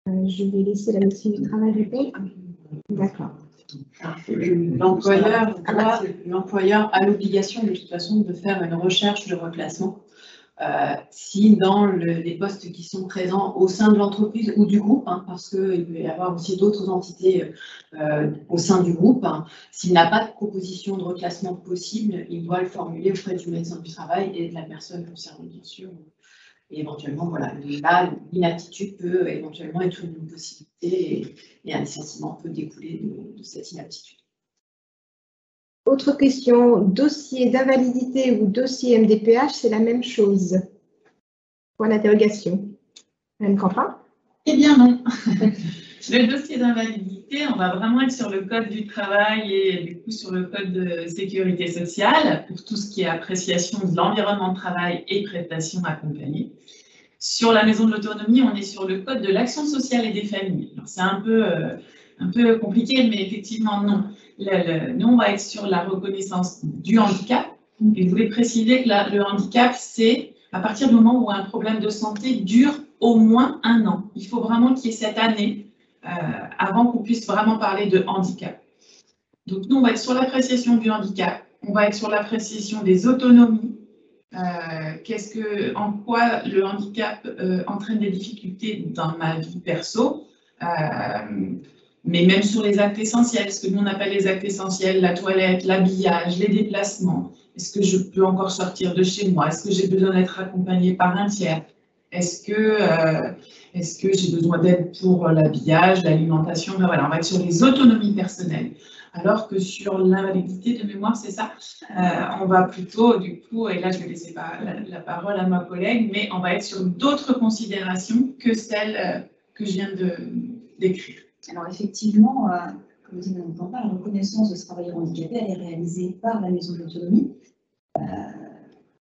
Speaker 2: Je vais laisser la médecine du travail répondre. D'accord.
Speaker 7: L'employeur a l'obligation de toute façon de faire une recherche de reclassement si dans les postes qui sont présents au sein de l'entreprise ou du groupe, parce qu'il peut y avoir aussi d'autres entités au sein du groupe, s'il n'a pas de proposition de reclassement possible, il doit le formuler auprès du médecin du travail et de la personne concernée, bien sûr. Et éventuellement, là, l'inaptitude peut éventuellement être une possibilité et un licenciement peut découler de cette inaptitude.
Speaker 2: Autre question, dossier d'invalidité ou dossier MDPH, c'est la même chose? Point d'interrogation. Madame Campin?
Speaker 6: Eh bien non. Le dossier d'invalidité, on va vraiment être sur le code du travail et du coup sur le code de sécurité sociale pour tout ce qui est appréciation de l'environnement de travail et prestations accompagnées. Sur la Maison de l'Autonomie, on est sur le code de l'action sociale et des familles. C'est un peu compliqué, mais effectivement non. Nous, on va être sur la reconnaissance du handicap. Et je voulais préciser que le handicap, c'est à partir du moment où un problème de santé dure au moins 1 an. Il faut vraiment qu'il y ait cette année avant qu'on puisse vraiment parler de handicap. Donc nous, on va être sur l'appréciation du handicap, on va être sur l'appréciation des autonomies, en quoi le handicap entraîne des difficultés dans ma vie perso, mais même sur les actes essentiels, ce que nous on appelle les actes essentiels, la toilette, l'habillage, les déplacements. Est-ce que je peux encore sortir de chez moi? Est-ce que j'ai besoin d'être accompagnée par un tiers? Est-ce que j'ai besoin d'aide pour l'habillage, l'alimentation? Ben voilà, on va être sur les autonomies personnelles. Alors que sur l'invalidité de mémoire, c'est ça, on va plutôt, du coup, et là je vais laisser la parole à ma collègue, mais on va être sur d'autres considérations que celles que je viens d'écrire.
Speaker 3: Alors effectivement, comme dit Mme Campin, la reconnaissance de ce travailleur handicapé, elle est réalisée par la Maison de l'Autonomie.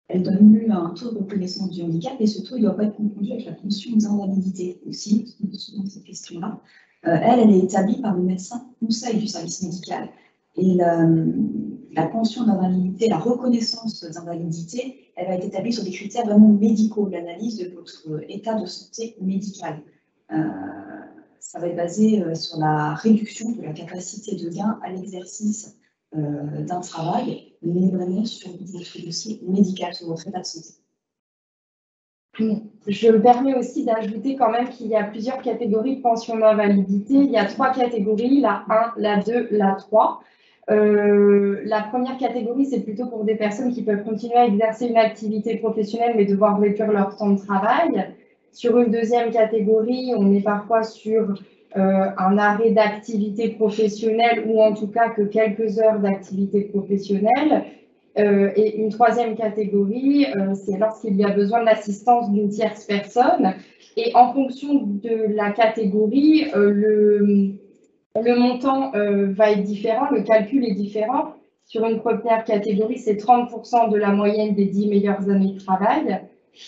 Speaker 3: Elle donne lieu à un taux de reconnaissance du handicap et ce taux ne doit pas être confondu avec la pension d'invalidité aussi, parce qu'on pose souvent cette question-là. Elle est établie par le médecin conseil du service médical. Et la pension d'invalidité, la reconnaissance d'invalidité, elle va être établie sur des critères vraiment médicaux, l'analyse de votre état de santé médical. Ça va être basé sur la réduction de la capacité de gain à l'exercice d'un travail, mais vraiment sur votre dossier médical, sur votre état de santé.
Speaker 4: Je me permets aussi d'ajouter quand même qu'il y a plusieurs catégories de pension d'invalidité. Il y a 3 catégories, la 1, la 2, la 3. La première catégorie, c'est plutôt pour des personnes qui peuvent continuer à exercer une activité professionnelle mais devoir réduire leur temps de travail. Sur une deuxième catégorie, on est parfois sur un arrêt d'activité professionnelle ou en tout cas que quelques heures d'activité professionnelle. Et une troisième catégorie, c'est lorsqu'il y a besoin de l'assistance d'une tierce personne. Et en fonction de la catégorie, le montant va être différent, le calcul est différent. Sur une première catégorie, c'est 30% de la moyenne des 10 meilleures années de travail.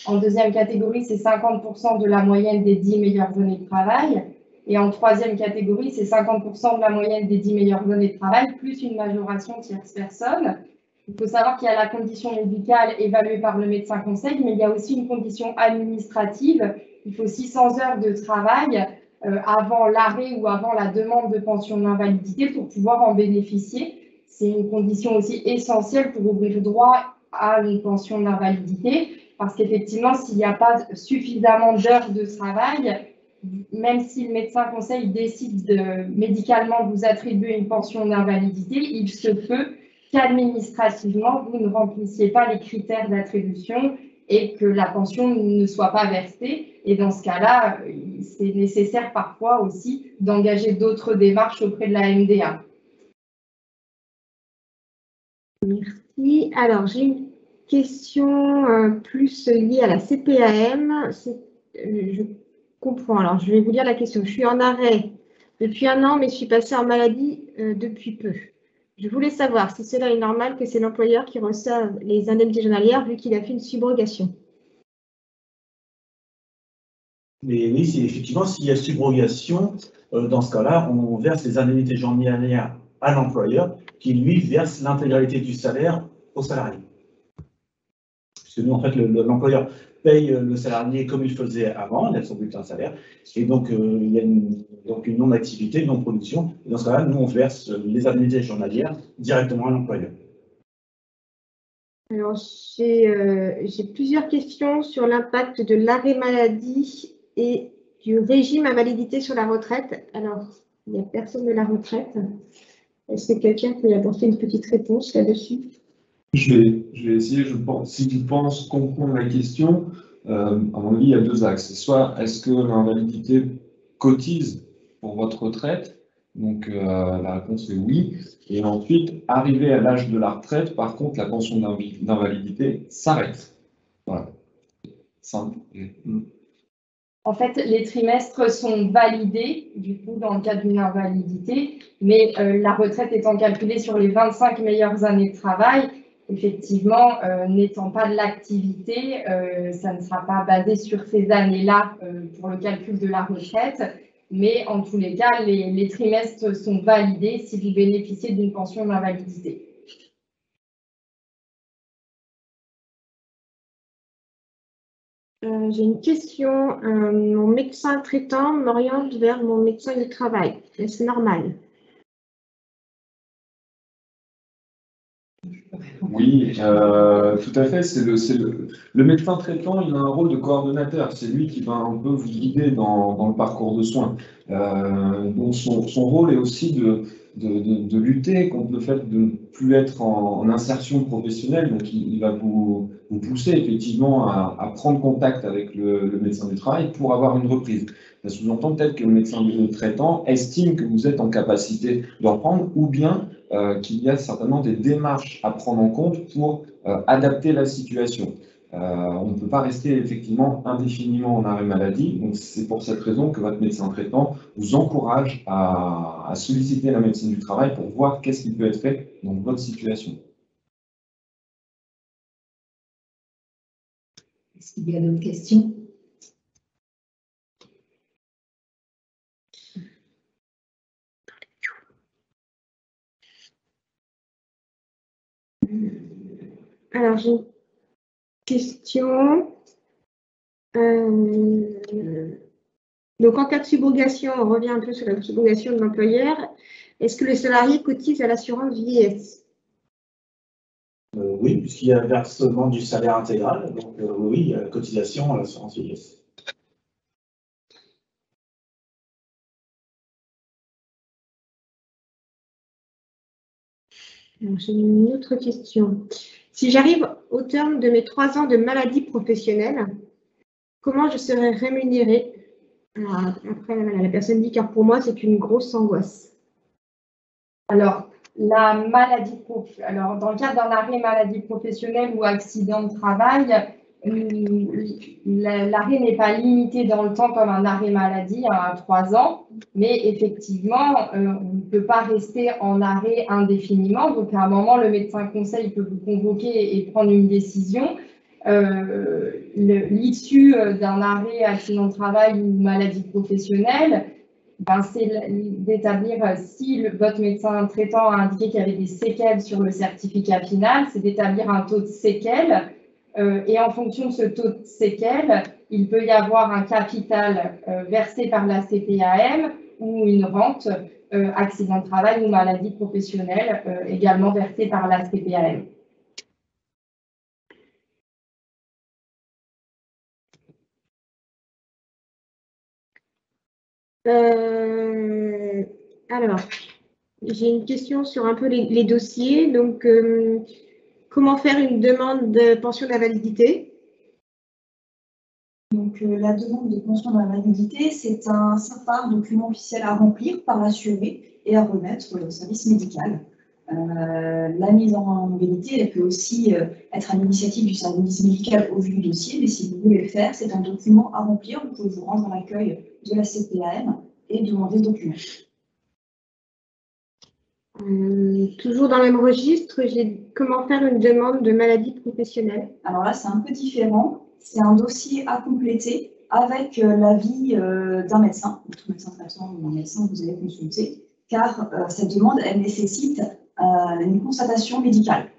Speaker 4: En deuxième catégorie, c'est 50% de la moyenne des 10 meilleures années de travail. Et en troisième catégorie, c'est 50% de la moyenne des 10 meilleures années de travail, plus une majoration tierce personne. Il faut savoir qu'il y a la condition médicale évaluée par le médecin conseil, mais il y a aussi une condition administrative. Il faut 600 heures de travail avant l'arrêt ou avant la demande de pension d'invalidité pour pouvoir en bénéficier. C'est une condition aussi essentielle pour ouvrir droit à une pension d'invalidité, parce qu'effectivement, s'il n'y a pas suffisamment d'heures de travail, même si le médecin conseil décide médicalement de vous attribuer une pension d'invalidité, il se peut qu'administrativement, vous ne remplissiez pas les critères d'attribution et que la pension ne soit pas versée. Et dans ce cas-là, c'est nécessaire parfois aussi d'engager d'autres démarches auprès de la MDA.
Speaker 2: Merci. Alors, j'ai une question plus liée à la CPAM. Je comprends. Alors, je vais vous lire la question. Je suis en arrêt depuis 1 an, mais je suis passée en maladie depuis peu. Je voulais savoir si cela est normal que c'est l'employeur qui reçoive les indemnités journalières vu qu'il a fait une subrogation.
Speaker 9: Mais oui, effectivement, s'il y a subrogation, dans ce cas-là, on verse les indemnités journalières à l'employeur qui, lui, verse l'intégralité du salaire au salarié. Puisque nous, en fait, l'employeur paye le salarié comme il faisait avant, il a son bulletin de salaire, et donc il y a une non-activité, une non-production. Et dans ce cas-là, nous, on verse les indemnités journalières directement à l'employeur.
Speaker 2: Alors, j'ai plusieurs questions sur l'impact de l'arrêt maladie et du régime invalidité sur la retraite. Alors, il n'y a personne de la retraite. Est-ce que quelqu'un peut y apporter une petite réponse là-dessus?
Speaker 8: Je vais essayer, je pense. Si tu penses comprendre la question, à mon avis, il y a 2 axes. Soit est-ce que l'invalidité cotise pour votre retraite? Donc la réponse est oui. Et ensuite, arrivé à l'âge de la retraite, par contre, la pension d'invalidité s'arrête. Voilà. Simple.
Speaker 4: En fait, les trimestres sont validés, du coup, dans le cas d'une invalidité, mais la retraite étant calculée sur les 25 meilleures années de travail, effectivement, n'étant pas de l'activité, ça ne sera pas basé sur ces années-là pour le calcul de la retraite, mais en tous les cas, les trimestres sont validés si vous bénéficiez d'une pension d'invalidité.
Speaker 2: J'ai une question. Mon médecin traitant m'oriente vers mon médecin du travail. Est-ce normal?
Speaker 8: Oui, tout à fait. Le médecin traitant, il a un rôle de coordonnateur. C'est lui qui va un peu vous guider dans le parcours de soins. Donc son rôle est aussi de lutter contre le fait de ne plus être en insertion professionnelle. Donc il va vous pousser effectivement à prendre contact avec le médecin du travail pour avoir une reprise. Ça sous-entend peut-être que le médecin traitant estime que vous êtes en capacité de reprendre, ou bien qu'il y a certainement des démarches à prendre en compte pour adapter la situation. On ne peut pas rester effectivement indéfiniment en arrêt maladie, donc c'est pour cette raison que votre médecin traitant vous encourage à solliciter la médecine du travail pour voir qu'est-ce qui peut être fait dans votre situation.
Speaker 1: Est-ce qu'il y a d'autres questions?
Speaker 2: Alors, j'ai une question. Donc, en cas de subrogation, on revient un peu sur la subrogation de l'employeur. Est-ce que le salarié cotise à l'assurance vieillesse?
Speaker 9: Oui, puisqu'il y a versement du salaire intégral. Donc, oui, il y a cotisation à l'assurance vieillesse.
Speaker 2: J'ai une autre question. Si j'arrive au terme de mes 3 ans de maladie professionnelle, comment je serai rémunérée? Après, la personne dit, car pour moi, c'est une grosse angoisse.
Speaker 4: Alors, la maladie, alors dans le cadre d'un arrêt maladie professionnelle ou accident de travail, l'arrêt n'est pas limité dans le temps comme un arrêt maladie à 3 ans, mais effectivement, on ne peut pas rester en arrêt indéfiniment. Donc, à un moment, le médecin conseil peut vous convoquer et prendre une décision. L'issue d'un arrêt accident de travail ou maladie professionnelle c'est d'établir, si votre médecin traitant a indiqué qu'il y avait des séquelles sur le certificat final, c'est d'établir un taux de séquelles. Et en fonction de ce taux de séquelles, il peut y avoir un capital versé par la CPAM ou une rente accident de travail ou maladie professionnelle également versée par la CPAM.
Speaker 2: Alors, j'ai une question sur un peu les dossiers. Donc, comment faire une demande de pension d'invalidité?
Speaker 3: Donc, la demande de pension d'invalidité, c'est un simple document officiel à remplir par l'assuré et à remettre au service médical. La mise en mobilité, elle peut aussi être à l'initiative du service médical au vu du dossier, mais si vous voulez le faire, c'est un document à remplir. Vous pouvez vous rendre à l'accueil de la CPAM et demander le document.
Speaker 2: Toujours dans le même registre, j'ai comment faire une demande de maladie professionnelle.
Speaker 3: Alors là, c'est un peu différent. C'est un dossier à compléter avec l'avis d'un médecin, votre médecin traitant ou un médecin que vous allez consulter, car cette demande, elle nécessite une constatation médicale.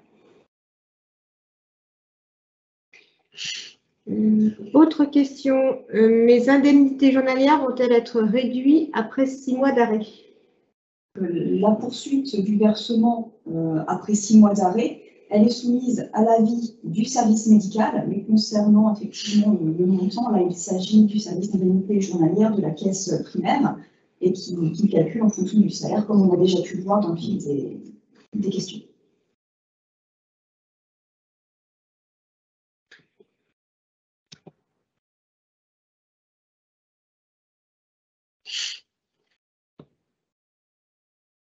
Speaker 2: Autre question, mes indemnités journalières vont-elles être réduites après 6 mois d'arrêt?
Speaker 3: La poursuite du versement après 6 mois d'arrêt, elle est soumise à l'avis du service médical, mais concernant effectivement le montant, là il s'agit du service d'indemnité journalière de la caisse primaire et qui calcule en fonction du salaire, comme on a déjà pu le voir dans le fil des questions.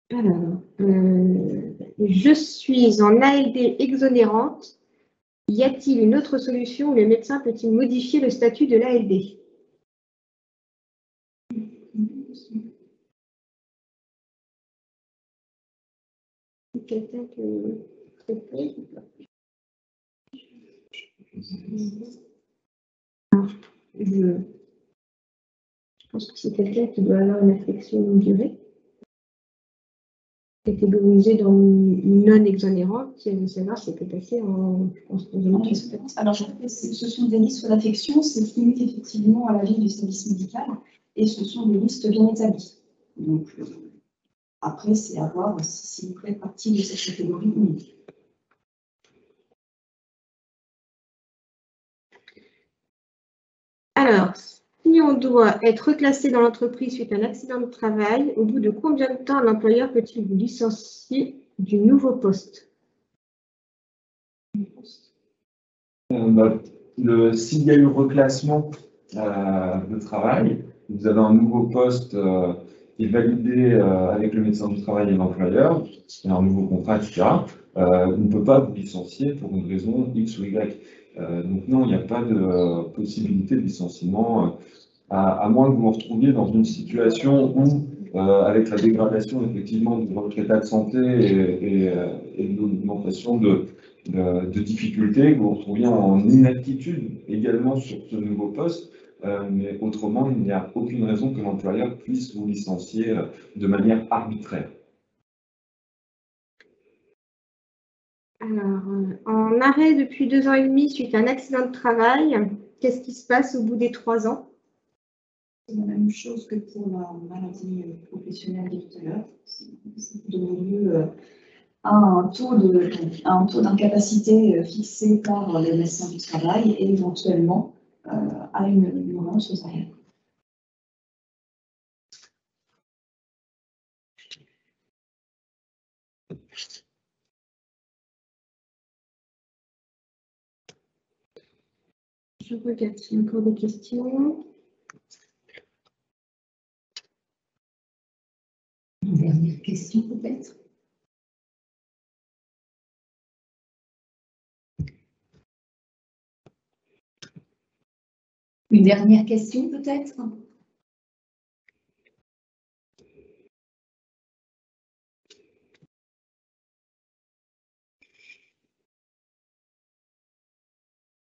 Speaker 2: Alors, je suis en ALD exonérante. Y a-t-il une autre solution où le médecin peut-il modifier le statut de l'ALD? Quelqu'un je pense que c'est quelqu'un qui doit avoir une affection longue durée, catégorisé dans une non exonérante, et de savoir si c'est passé en
Speaker 3: Alors, ce sont des listes d'affection, c'est ce qui limite effectivement à l'avis du service médical, et ce sont des listes bien établies. Donc, après, c'est à voir si vous faites partie de cette catégorie ou non.
Speaker 2: Alors, si on doit être reclassé dans l'entreprise suite à un accident de travail, au bout de combien de temps l'employeur peut-il vous licencier du nouveau poste?
Speaker 8: S'il y a eu reclassement de travail, vous avez un nouveau poste qui est validé avec le médecin du travail et l'employeur, il y a un nouveau contrat, etc. On ne peut pas vous licencier pour une raison X ou Y. Donc non, il n'y a pas de possibilité de licenciement, à moins que vous vous retrouviez dans une situation où, avec la dégradation effectivement de votre état de santé et de l'augmentation de difficultés, que vous vous retrouviez en inaptitude également sur ce nouveau poste, mais autrement, il n'y a aucune raison que l'employeur puisse vous licencier de manière arbitraire.
Speaker 2: Alors, en arrêt depuis 2 ans et demi suite à un accident de travail, qu'est-ce qui se passe au bout des 3 ans?
Speaker 3: C'est la même chose que pour la maladie professionnelle de tout à l'heure. Ça donne lieu à un taux d'incapacité fixé par les médecins du travail et éventuellement à une relance aux arrêts.
Speaker 2: Je regarde s'il y a encore des questions.
Speaker 1: Une dernière question peut-être? Une dernière question peut-être?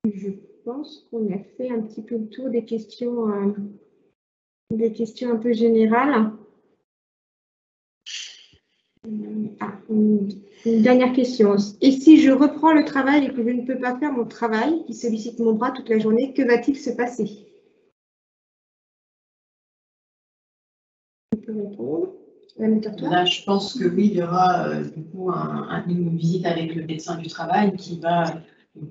Speaker 2: Je pense qu'on a fait un petit peu le tour des questions Des questions un peu générales. Une dernière question. Et si je reprends le travail et que je ne peux pas faire mon travail, qui sollicite mon bras toute la journée, que va-t-il se passer? On peut répondre.
Speaker 7: Là, je pense que oui, il y aura du coup une visite avec le médecin du travail qui va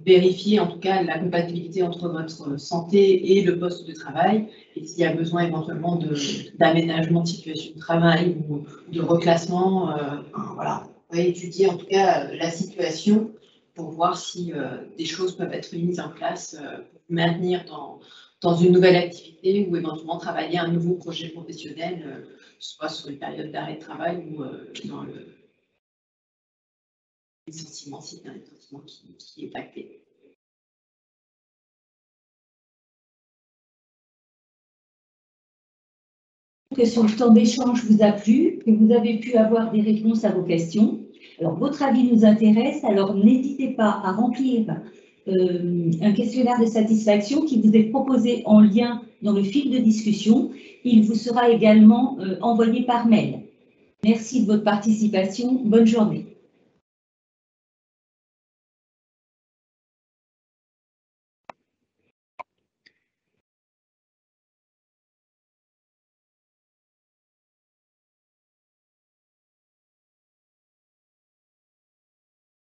Speaker 7: vérifier en tout cas la compatibilité entre votre santé et le poste de travail, et s'il y a besoin éventuellement d'aménagement de situation de travail ou de reclassement, voilà, on va étudier en tout cas la situation pour voir si des choses peuvent être mises en place pour vous maintenir dans une nouvelle activité ou éventuellement travailler un nouveau projet professionnel, soit sur une période d'arrêt de travail ou dans le licenciement, si c'est un licenciement qui est acté.
Speaker 1: Que ce temps d'échange vous a plu, que vous avez pu avoir des réponses à vos questions. Alors, votre avis nous intéresse, alors n'hésitez pas à remplir un questionnaire de satisfaction qui vous est proposé en lien dans le fil de discussion. Il vous sera également envoyé par mail. Merci de votre participation. Bonne journée.